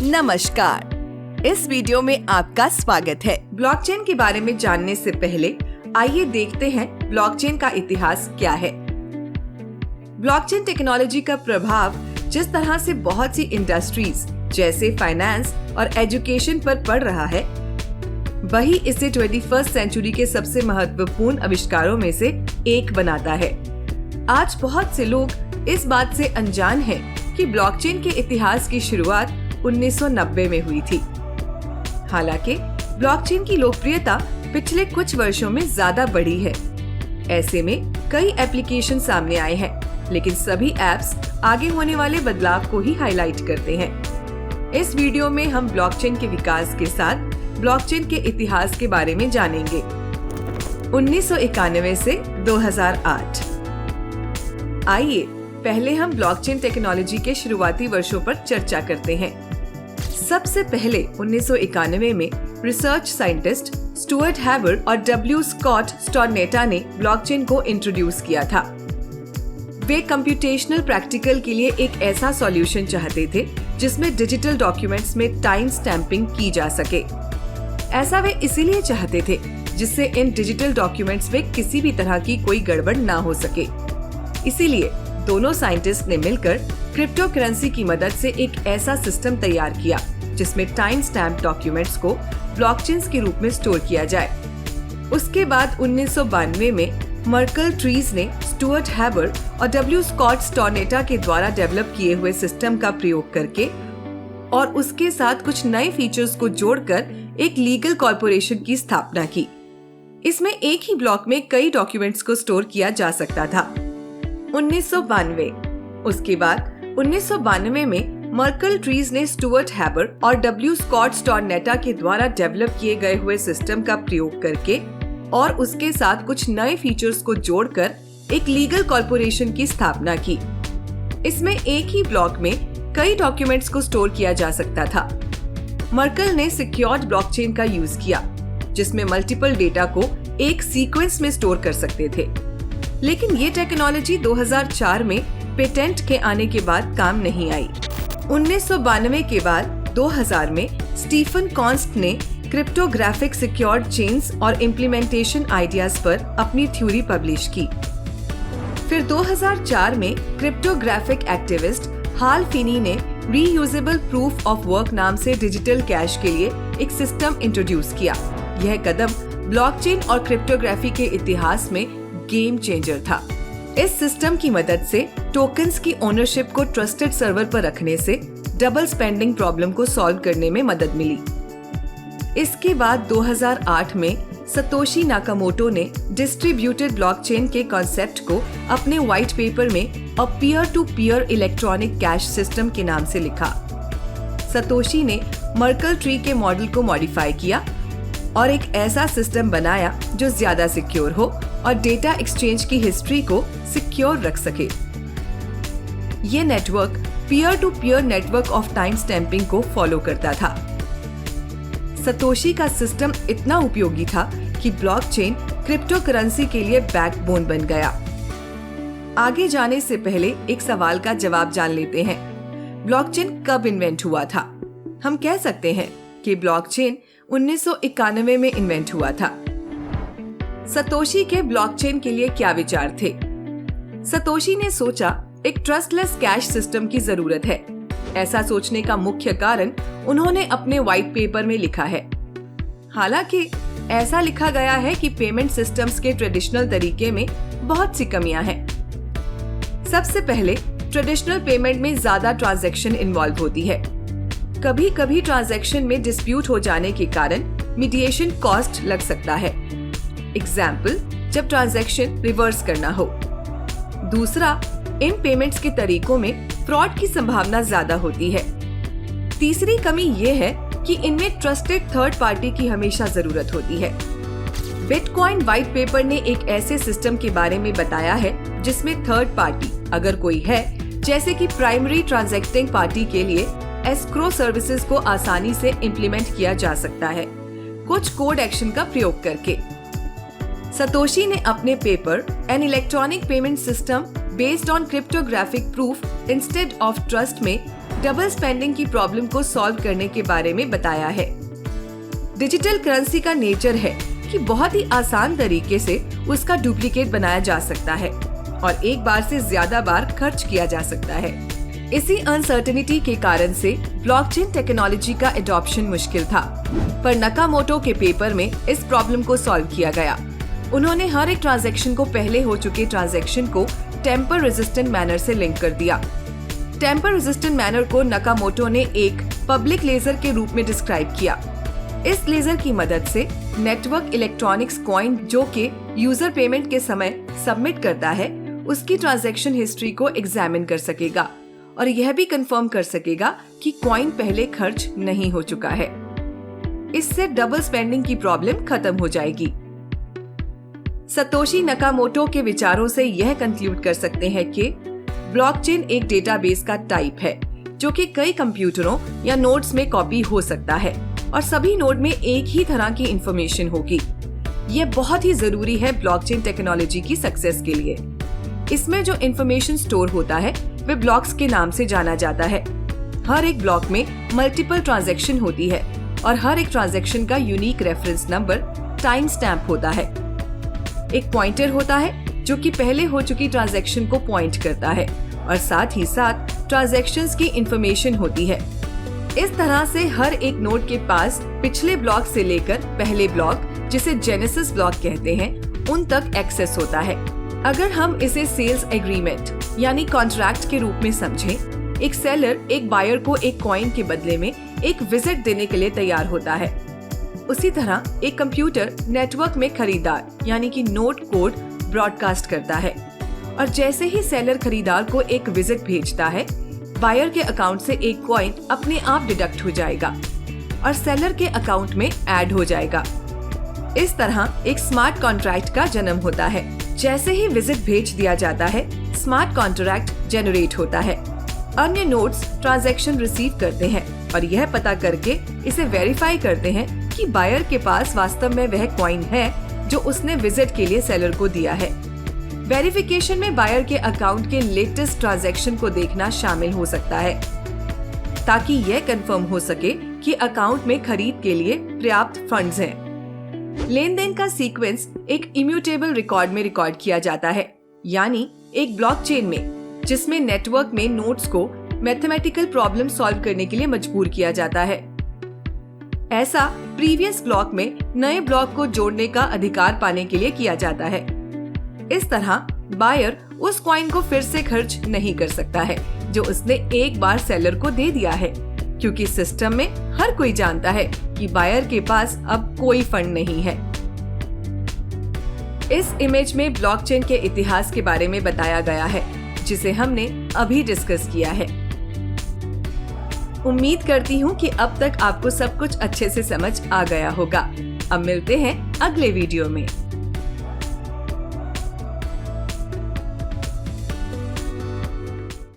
नमस्कार, इस वीडियो में आपका स्वागत है। ब्लॉकचेन के बारे में जानने से पहले आइए देखते हैं ब्लॉकचेन का इतिहास क्या है। ब्लॉकचेन टेक्नोलॉजी का प्रभाव जिस तरह से बहुत सी इंडस्ट्रीज जैसे फाइनेंस और एजुकेशन पर पड़ रहा है, वही इसे 21st सेंचुरी के सबसे महत्वपूर्ण आविष्कारों में से एक बनाता है। आज बहुत से लोग इस बात से अनजान हैं कि ब्लॉकचेन के इतिहास की शुरुआत 1990 में हुई थी। हालांकि ब्लॉकचेन की लोकप्रियता पिछले कुछ वर्षों में ज्यादा बढ़ी है। ऐसे में कई एप्लीकेशन सामने आए हैं, लेकिन सभी ऐप्स आगे होने वाले बदलाव को ही हाईलाइट करते हैं। इस वीडियो में हम ब्लॉकचेन के विकास के साथ ब्लॉकचेन के इतिहास के बारे में जानेंगे। 1991 से 2008। आइए पहले हम ब्लॉकचेन टेक्नोलॉजी के शुरुआती वर्षों पर चर्चा करते हैं। सबसे पहले 1991 में रिसर्च साइंटिस्ट स्टुअर्ट हैबर और डब्ल्यू स्कॉट स्टोरनेटा ने ब्लॉकचेन को इंट्रोड्यूस किया था। वे कंप्यूटेशनल प्रैक्टिकल के लिए एक ऐसा सॉल्यूशन चाहते थे जिसमें डिजिटल डॉक्यूमेंट्स में टाइम स्टैंपिंग की जा सके। ऐसा वे इसीलिए चाहते थे जिससे इन डिजिटल डॉक्यूमेंट्स में किसी भी तरह की कोई गड़बड़ ना हो सके। इसीलिए दोनों साइंटिस्ट ने मिलकर क्रिप्टो करेंसी की मदद से एक ऐसा सिस्टम तैयार किया जिसमें टाइम स्टैम्प डॉक्यूमेंट्स को ब्लॉकचेन्स के रूप में स्टोर किया जाए। उसके बाद 1992 में मर्कल ट्रीज ने स्टुअर्ट हैबर और डब्ल्यू स्कॉट स्टोरनेटा के द्वारा डेवलप किए हुए सिस्टम का प्रयोग करके और उसके साथ कुछ नए फीचर्स को जोड़कर एक लीगल कॉर्पोरेशन की स्थापना की। इसमें एक ही ब्लॉक में कई डॉक्यूमेंट्स को स्टोर किया जा सकता था। 1992। उसके बाद 1992 में मर्कल ट्रीज ने स्टुअर्ट हैबर और डब्ल्यू स्कॉट स्टोरनेटा के द्वारा डेवलप किए गए हुए सिस्टम का प्रयोग करके और उसके साथ कुछ नए फीचर्स को जोड़कर एक लीगल कॉर्पोरेशन की स्थापना की। इसमें एक ही ब्लॉक में कई डॉक्यूमेंट्स को स्टोर किया जा सकता था। मर्कल ने सिक्योर्ड ब्लॉकचेन का यूज किया, जिसमें मल्टीपल डेटा को एक सीक्वेंस में स्टोर कर सकते थे। लेकिन ये टेक्नोलॉजी 2004 में पेटेंट के आने के बाद काम नहीं आई। 1992 के बाद 2000 में स्टीफन कॉन्स्ट ने क्रिप्टोग्राफिक सिक्योर्ड चेन्स और इम्प्लीमेंटेशन आइडियाज पर अपनी थ्योरी पब्लिश की। फिर 2004 में क्रिप्टोग्राफिक एक्टिविस्ट हाल फिनी ने रीयूजेबल प्रूफ ऑफ वर्क नाम से डिजिटल कैश के लिए एक सिस्टम इंट्रोड्यूस किया। यह कदम ब्लॉकचेन और क्रिप्टोग्राफी के इतिहास में गेम चेंजर था। इस सिस्टम की मदद से टोकन्स की ओनरशिप को ट्रस्टेड सर्वर पर रखने से डबल स्पेंडिंग प्रॉब्लम को सॉल्व करने में मदद मिली। इसके बाद 2008 में सतोशी नाकामोटो ने डिस्ट्रीब्यूटेड ब्लॉकचेन के कॉन्सेप्ट को अपने व्हाइट पेपर में a peer to peer electronic cash system के नाम से लिखा। सतोशी ने मर्कल ट्री के मॉडल को मॉडिफाई किया और एक ऐसा सिस्टम बनाया जो ज्यादा सिक्योर हो और डेटा एक्सचेंज की हिस्ट्री को सिक्योर रख सके। ये network peer to peer network of time stamping को फॉलो करता था। सतोशी का सिस्टम इतना उपयोगी था कि ब्लॉकचेन क्रिप्टो करेंसी के लिए बैकबोन बन गया। आगे जाने से पहले एक सवाल का जवाब जान लेते हैं। ब्लॉकचेन कब इन्वेंट हुआ था? हम कह सकते हैं कि ब्लॉकचेन 1991 में इन्वेंट हुआ था। सतोशी के ब्लॉकचेन के लिए क्या विचार थे? सतोशी ने सोचा एक ट्रस्टलेस कैश सिस्टम की जरूरत है। ऐसा सोचने का मुख्य कारण उन्होंने अपने व्हाइट पेपर में लिखा है। हालांकि ऐसा लिखा गया है कि पेमेंट सिस्टम्स के ट्रेडिशनल तरीके में बहुत सी कमियां हैं। सबसे पहले, ट्रेडिशनल पेमेंट में ज्यादा ट्रांजैक्शन इन्वॉल्व होती है। कभी कभी ट्रांजैक्शन में डिस्प्यूट हो जाने के कारण मीडिएशन कॉस्ट लग सकता है। एग्जाम्पल, जब ट्रांजैक्शन रिवर्स करना हो। दूसरा, इन पेमेंट्स के तरीकों में फ्रॉड की संभावना ज्यादा होती है। तीसरी कमी ये है कि इनमें ट्रस्टेड थर्ड पार्टी की हमेशा जरूरत होती है। बिटकॉइन व्हाइट पेपर ने एक ऐसे सिस्टम के बारे में बताया है जिसमें थर्ड पार्टी अगर कोई है, जैसे कि प्राइमरी ट्रांजैक्टिंग पार्टी के लिए एस्क्रो सर्विसेज को आसानी से इम्प्लीमेंट किया जा सकता है, कुछ कोड एक्शन का प्रयोग करके। सतोशी ने अपने paper an electronic payment system based on cryptographic proof instead of trust में डबल स्पेंडिंग की प्रॉब्लम को सॉल्व करने के बारे में बताया है। डिजिटल करेंसी का नेचर है कि बहुत ही आसान तरीके से उसका डुप्लीकेट बनाया जा सकता है और एक बार से ज्यादा बार खर्च किया जा सकता है। इसी अनसर्टेनिटी के कारण से ब्लॉकचेन टेक्नोलॉजी का एडॉप्शन मुश्किल था, पर नकामोटो के पेपर में इस प्रॉब्लम को सॉल्व किया गया। उन्होंने हर एक ट्रांजैक्शन को पहले हो चुके ट्रांजैक्शन को टेम्पर रेजिस्टेंट मैनर से लिंक कर दिया। टेम्पर रेजिस्टेंट मैनर को नकामोटो ने एक पब्लिक लेजर के रूप में डिस्क्राइब किया। इस लेजर की मदद से नेटवर्क इलेक्ट्रॉनिक्स कॉइन जो कि यूजर पेमेंट के समय सबमिट करता है, उसकी ट्रांजैक्शन हिस्ट्री को एग्जामिन कर सकेगा और यह भी कंफर्म कर सकेगा कि कॉइन पहले खर्च नहीं हो चुका है। इससे डबल स्पेंडिंग की प्रॉब्लम खत्म हो जाएगी। सतोशी नकामोटो के विचारों से यह कंक्लूड कर सकते हैं कि ब्लॉकचेन एक डेटाबेस का टाइप है जो कि कई कंप्यूटरों या नोड्स में कॉपी हो सकता है और सभी नोड में एक ही तरह की इंफॉर्मेशन होगी। यह बहुत ही जरूरी है ब्लॉकचेन टेक्नोलॉजी की सक्सेस के लिए। इसमें जो इंफॉर्मेशन स्टोर होता है वे ब्लॉक्स के नाम से जाना जाता है। हर एक ब्लॉक में मल्टीपल ट्रांजैक्शन होती है और हर एक ट्रांजैक्शन का unique reference number time stamp होता है। एक पॉइंटर होता है जो कि पहले हो चुकी ट्रांजैक्शन को पॉइंट करता है और साथ ही साथ ट्रांजैक्शंस की इंफॉर्मेशन होती है। इस तरह से हर एक नोड के पास पिछले ब्लॉक से लेकर पहले ब्लॉक, जिसे जेनेसिस ब्लॉक कहते हैं, उन तक एक्सेस होता है। अगर हम इसे सेल्स एग्रीमेंट यानी कॉन्ट्रैक्ट के रूप में समझें, एक सेलर एक बायर को एक कॉइन के बदले में एक विजिट देने के लिए तैयार होता है। उसी तरह एक कंप्यूटर नेटवर्क में खरीदार यानी कि नोड कोड ब्रॉडकास्ट करता है और जैसे ही सेलर खरीदार को एक विजिट भेजता है, बायर के अकाउंट से एक कॉइन अपने आप डिडक्ट हो जाएगा और सेलर के अकाउंट में ऐड हो जाएगा। इस तरह एक स्मार्ट कॉन्ट्रैक्ट का जन्म होता है। जैसे ही विजिट भेज दिया जाता है, स्मार्ट कॉन्ट्रैक्ट जनरेट होता है। अन्य नोड्स ट्रांजैक्शन रिसीव करते हैं और यह पता करके इसे वेरीफाई करते हैं कि बायर के पास वास्तव में वह कॉइन है जो उसने विजिट के लिए सेलर को दिया है। वेरिफिकेशन में बायर के अकाउंट के लेटेस्ट ट्रांजैक्शन को देखना शामिल हो सकता है ताकि यह कंफर्म हो सके कि अकाउंट में खरीद के लिए पर्याप्त फंड्स हैं। लेन देन का सीक्वेंस एक इम्यूटेबल रिकॉर्ड में रिकॉर्ड किया जाता है, यानी एक ब्लॉकचेन में, जिसमें नेटवर्क में नोड्स को मैथमेटिकल प्रॉब्लम सॉल्व करने के लिए मजबूर किया जाता है। ऐसा प्रीवियस ब्लॉक में नए ब्लॉक को जोड़ने का अधिकार पाने के लिए किया जाता है। इस तरह बायर उस कॉइन को फिर से खर्च नहीं कर सकता है जो उसने एक बार सेलर को दे दिया है, क्योंकि सिस्टम में हर कोई जानता है कि बायर के पास अब कोई फंड नहीं है। इस इमेज में ब्लॉकचेन के इतिहास के बारे में बताया गया है, जिसे हमने अभी डिस्कस किया है। उम्मीद करती हूँ कि अब तक आपको सब कुछ अच्छे से समझ आ गया होगा। अब मिलते हैं अगले वीडियो में।